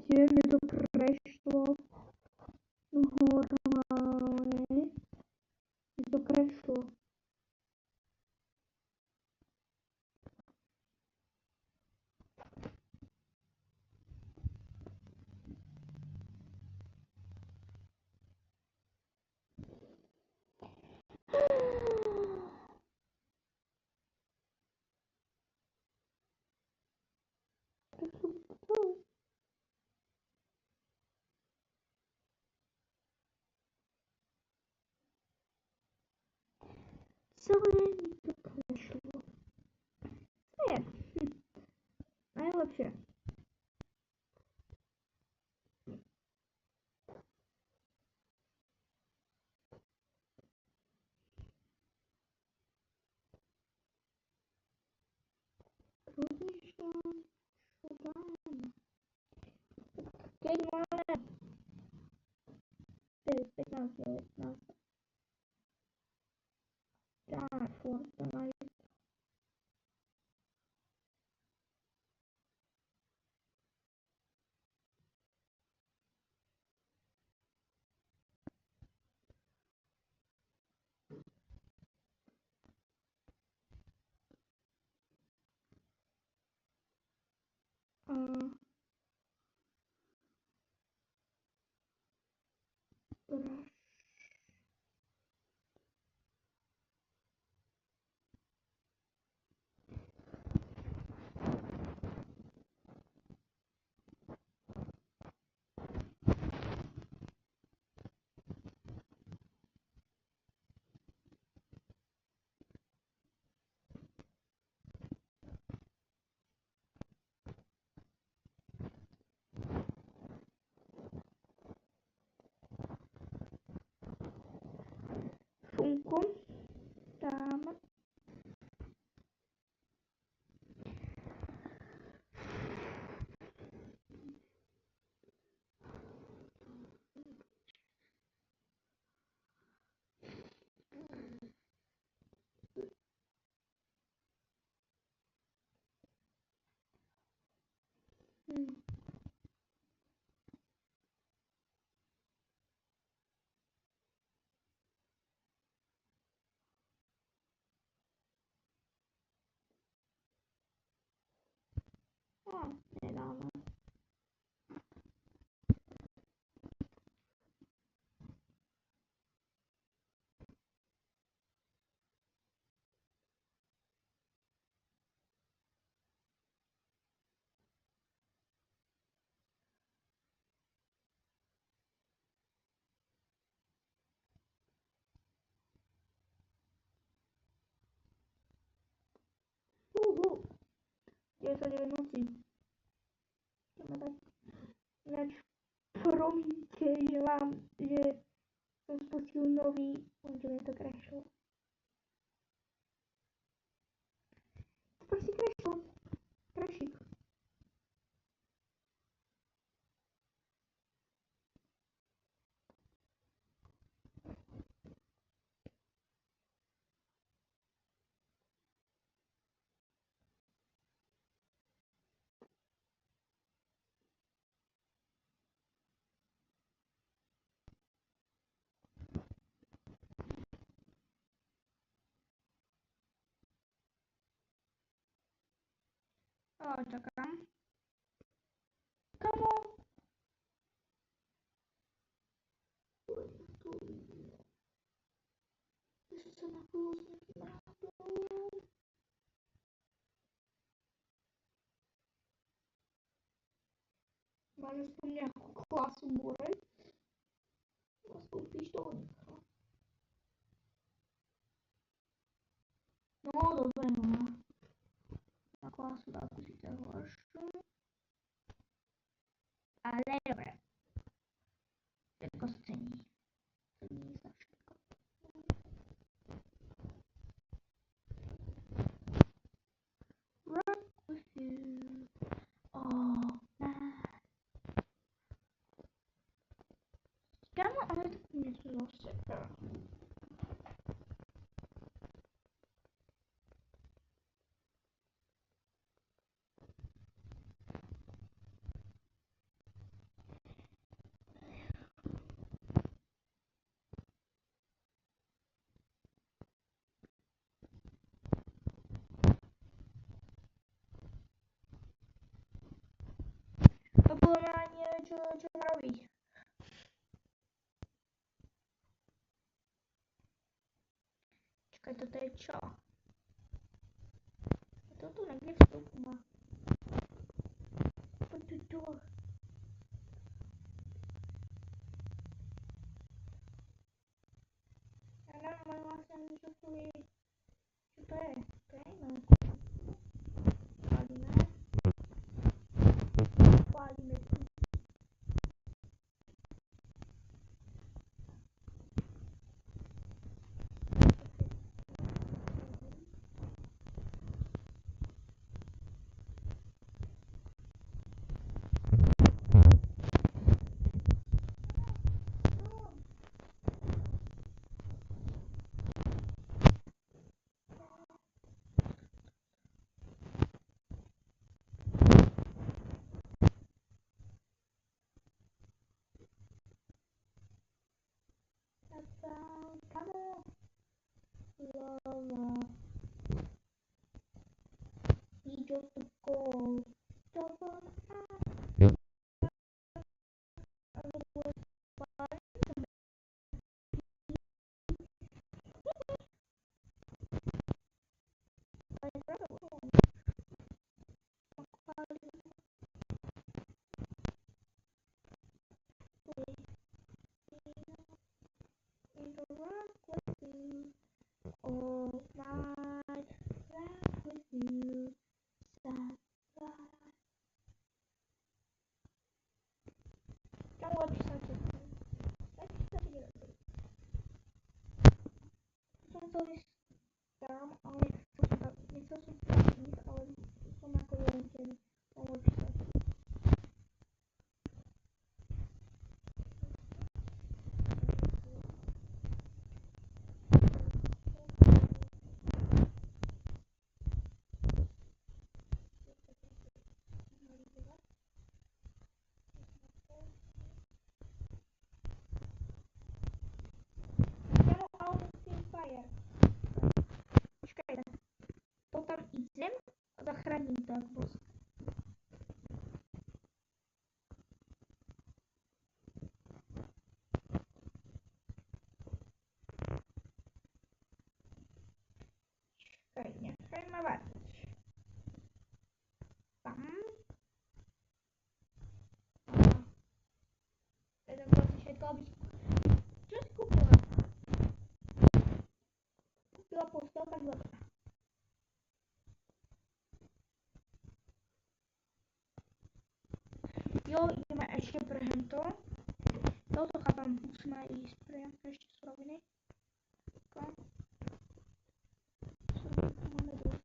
je mi to prešlo. Normálně. Mi to prešlo. Celé mi to prešlo. Co je? Najlepšie. Rozmýšľam, čo dáme. Keď máme 15 19. Dáme Fortnite. Funko. Dáme. Nedáme. Je to 9 nocí. Jdeme tak. Ináč promiňte, že jsem spustil nový, že mi to crashlo. To prostě crashlo. Crashík. Čakám. Kamo? Se máš aspoň nějakou klasu, Borek? Nastoupíš toho nechal. No, dobré, no. Na klasu dá pusíte horší. Ale dobré. Všetko scení. Cení za všetko. Rock with you. Oh, nice. Kámo, ale to něco zase. čo má robiť. Čakaj, toto je čo? To tu niekde vstup má. Poď tu. Ja neviem vlastne, čo tu je. Čo to je? To je iné. Pálime tu. Kamo. Lava. He just to go. Double interact with you. Oh my, laugh with you. Sad, sad. Kamu gak bisa gitu. Gak bisa gitu. Som tulis sekarang oleh itu ini oleh sama keluarga kamu bisa. Kamu auto fire. Počkej, to tam idem a zachráním tak boss. Počkej, nechaj ma variť. Tam. Teda proste všetko, aby čo si kúpila? Kúpila postelka zlata. Jo, ideme ešte pre hento. Toto chápam, musíme ísť pre ešte suroviny. Máme dosť.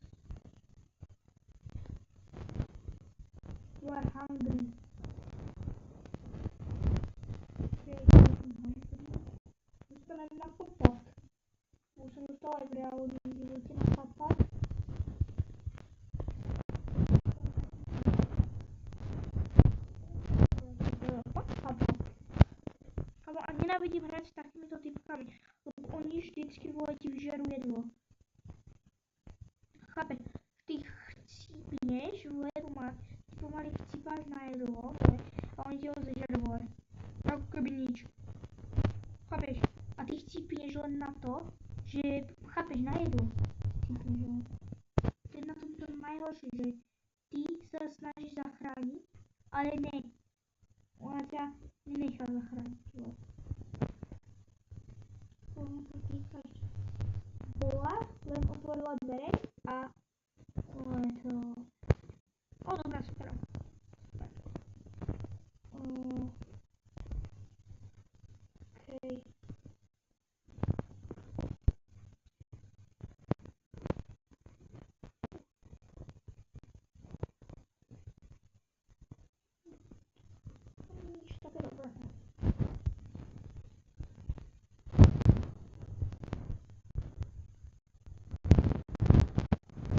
You are hungry. Dostaneme na popat. Už som dostala aj v reálnom živote na popat. Kamo, a nenávidím hrať s takýmito typkami, lebo oni vždycky ti vyžerú jedlo. Chápeš, ty chcípneš, ty pomaly chcípáš na jedlo, a oni ti ho zežerú, ako keby nič. Chápeš, a ty chcípneš len na to, že chápeš na jedlo. To je na tom to najhoršie, že ty sa snažíš zachrániť, ale ne. Ona ťa nenechá zachrániť. Bola, len otvorila dvere a to... O, dobrá, super. Okej. Nič také dobré.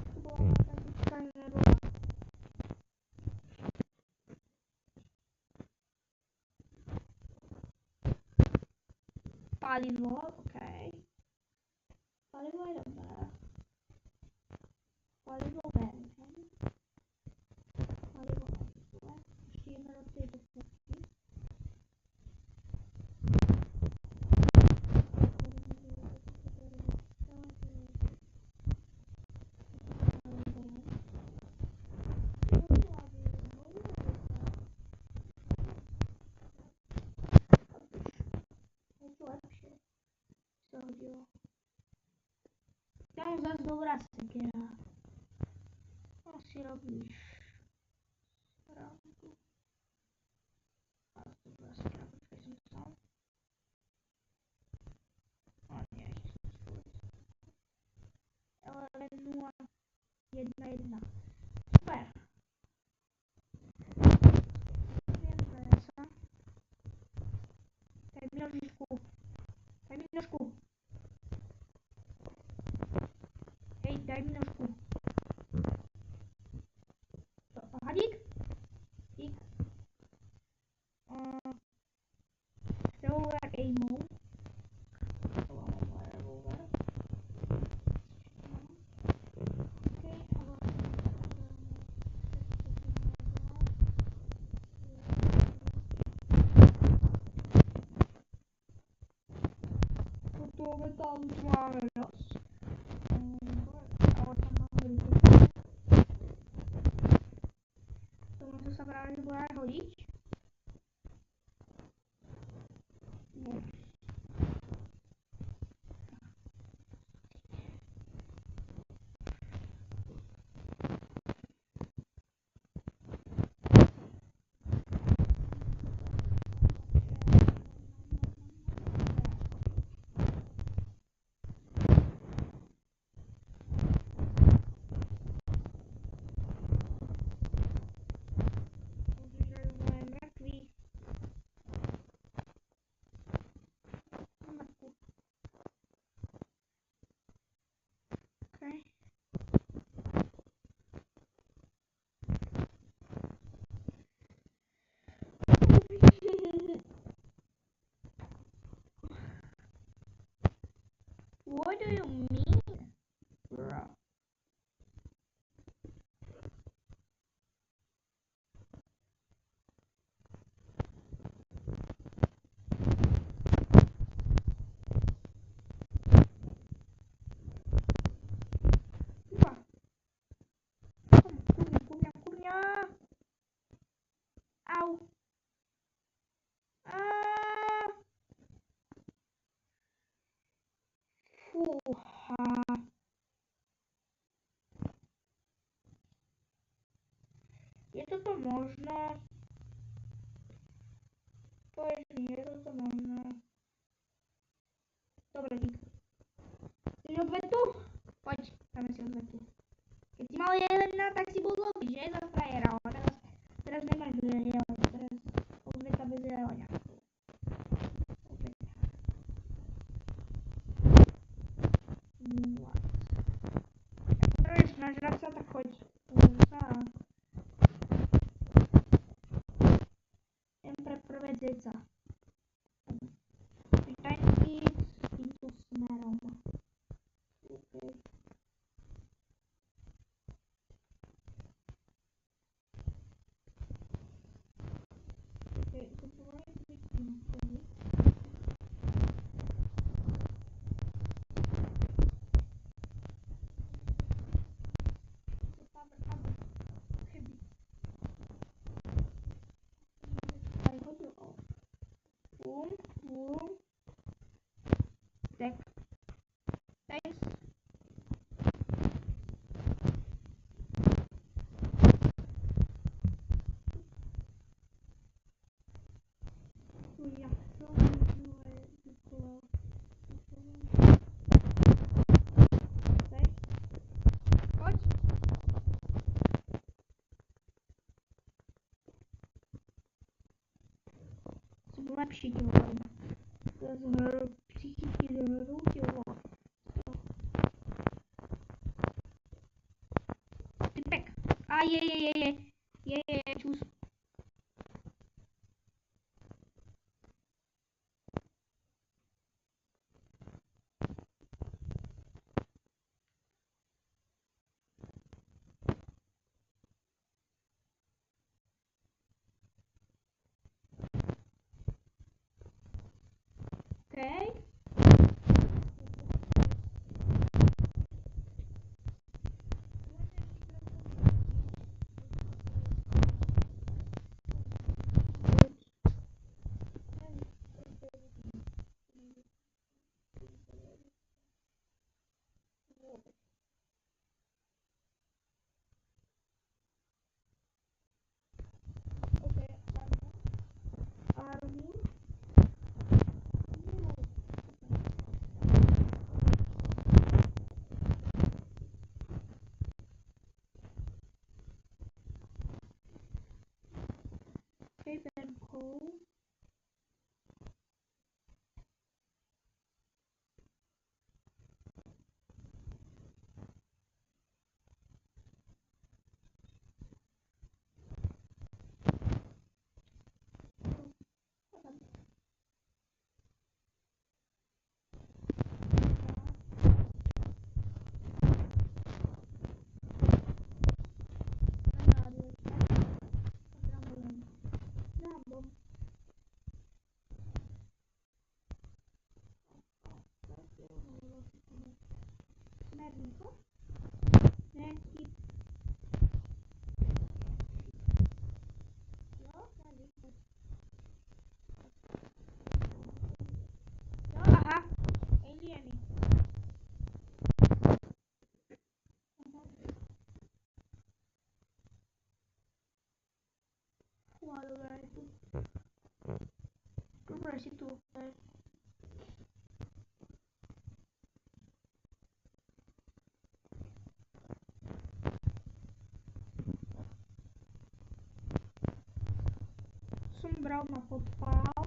To bola tá typka nebola. Palivo, okej. Palivo je dobré. Palivo vezmem. Palivo vezmem. Ještě jedna do tej dostavky. hodilo. Tam zase dobrá sekera. Asi robíš správku. A to dobrá sekera, počkej, jsem psal. A nie, ještě jsem spojit. L011. Super. Daj mi nožičku. Daj mi nožku. Hej, daj mi nožku. Hadík? Dík. Revolver aimou. Revolver. Okay, toto metálu tu máme dost. Ale tam máme ruku. Tomu se právě bude hodit. No. Okay. What do you mean, bro? Kurňa. Au. Fúha. Je toto možné? Povedz mi, je toto možné? Dobre, dík. Chceš odvetu? Poď, dáme si odvetu. Keď si mal Jelena, tak si bol zlý, že? Za frajera, ale teraz nemáš Jelena, teraz odveta bez Jelena. Odveta. What? Potrebuješ nažrať sa, tak choď. Jen pre prvé deca. Prítajný s týmto smerom. Okay. Tak. Thanks. Ja, Poď. Som lepší, ti hovorím. Psychicky zhrú, ti hovorím. Typek. A je, čus. Okay. info. Nejaký... Jo, jo, aha. Alieny. Wah, dobré, je tu. Dobré, si tu. Som bral na podpál.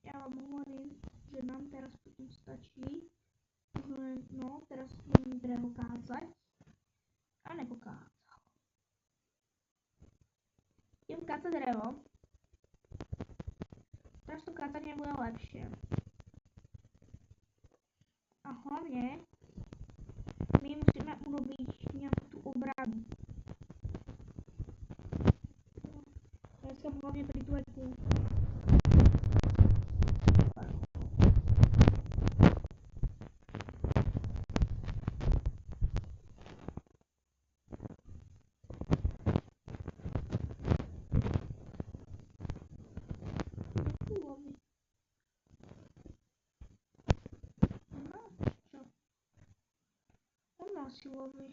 Ja vám hovorím, že nám teraz potom stačí. No, teraz budem drevo kácať. A nepokácať. Idem kácať drevo. Teraz to kácanie bude lepšie. A hlavne my musíme urobiť nejakú tú obranu. Ja som hlavne pri dvojku. Silowy.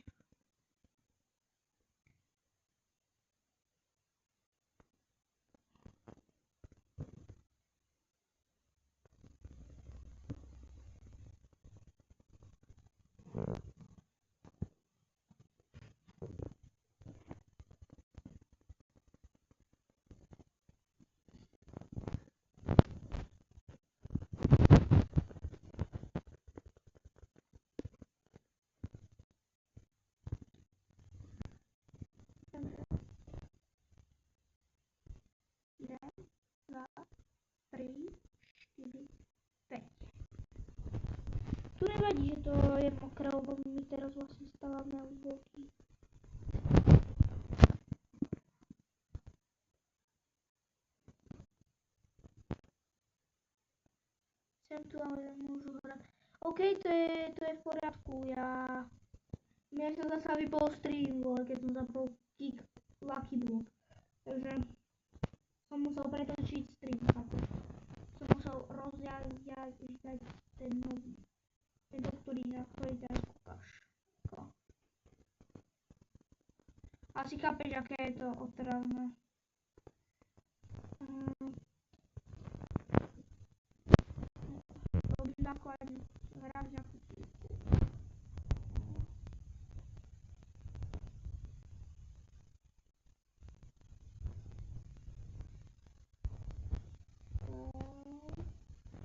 Jeden, dva, tri, štyri, päť. Tu nevadí, že to je mokré, lebo my teraz vlastne stávame od bloky. Sem tu ale nemôžu hrať. OK, to je v poriadku, mne sa zasa vypol stream, keď som zapol kick Lucky Block. Takže som musel pretočiť stream, chápeš? Som musel rozjať ten nový. Tento, na ktorý teraz kúkaš. Asi chápeš, aké je to otravné. Robím základňu, hrám nejakú chvíľku.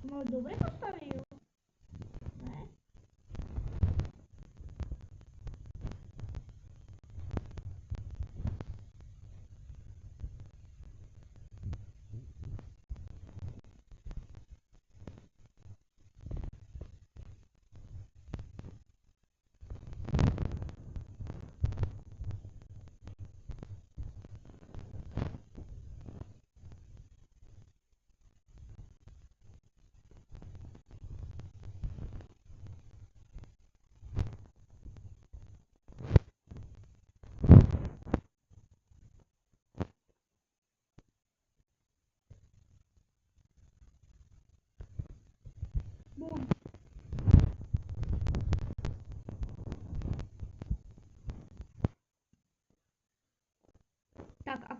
No dobre postavil. Ne?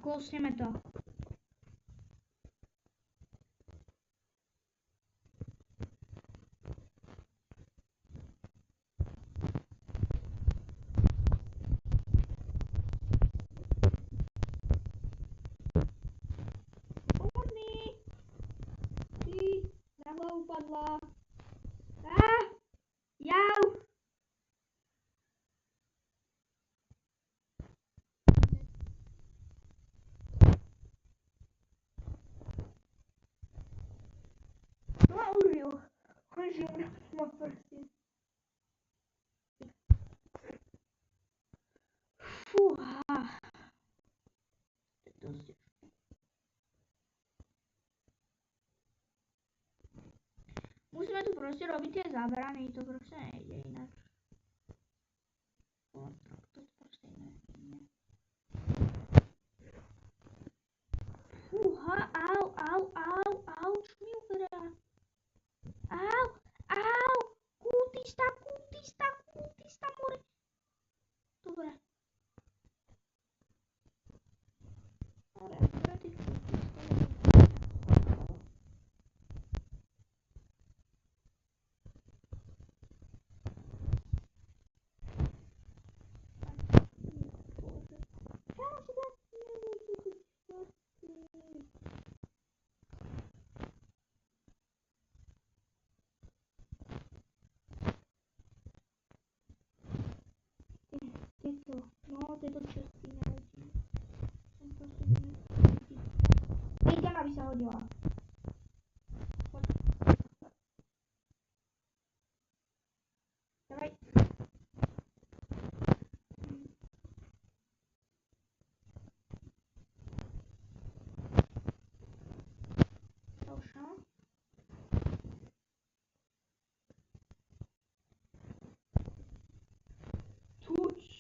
Kousněme to. Pomož mi! Ty, na hlavu padla. Jau! No a už jo. Konečně mu dám moc prostě. Fuha. To je musíme tu prostě robit ty zábrany, to prostě nejde jinak. To prostě nejde. Fuha, au, čmiura. Au, kultista, more. Dobre. Dobre, ty kultista. No, tyto čestí neletí. Jsem prostě neletí. Teďka aby se hodila. Pojď. Давай. Хорошо. Туч.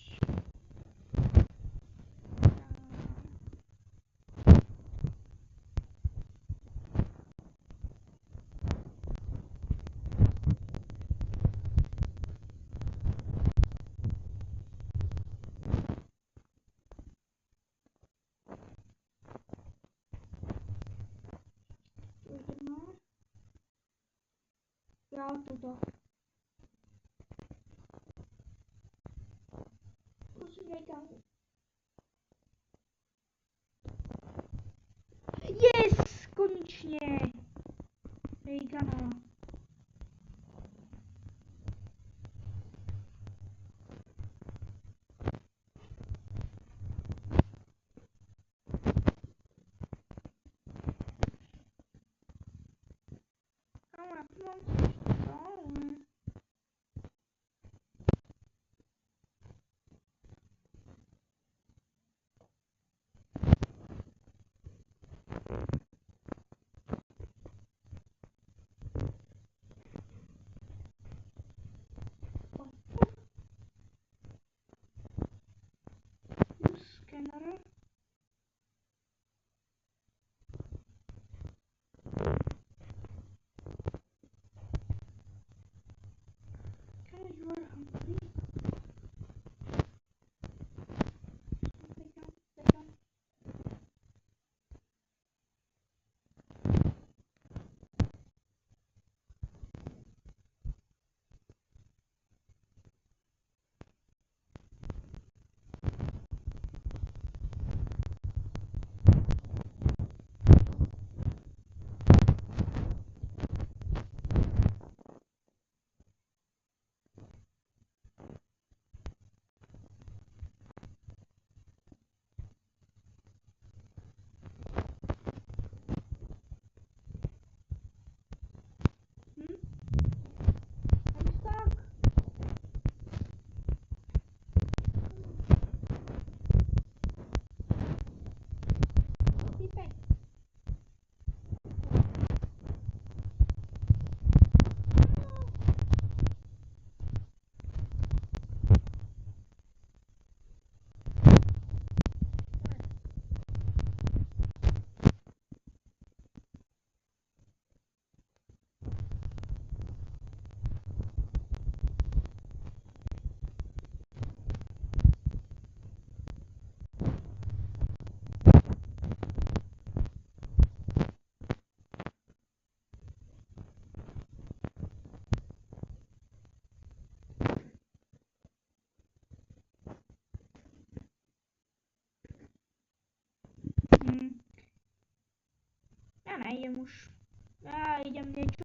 Jo, tuto. Prosím, dej tam. Yes! Konečně! Rejgana. Skener. Já nejím už. Já jdem něco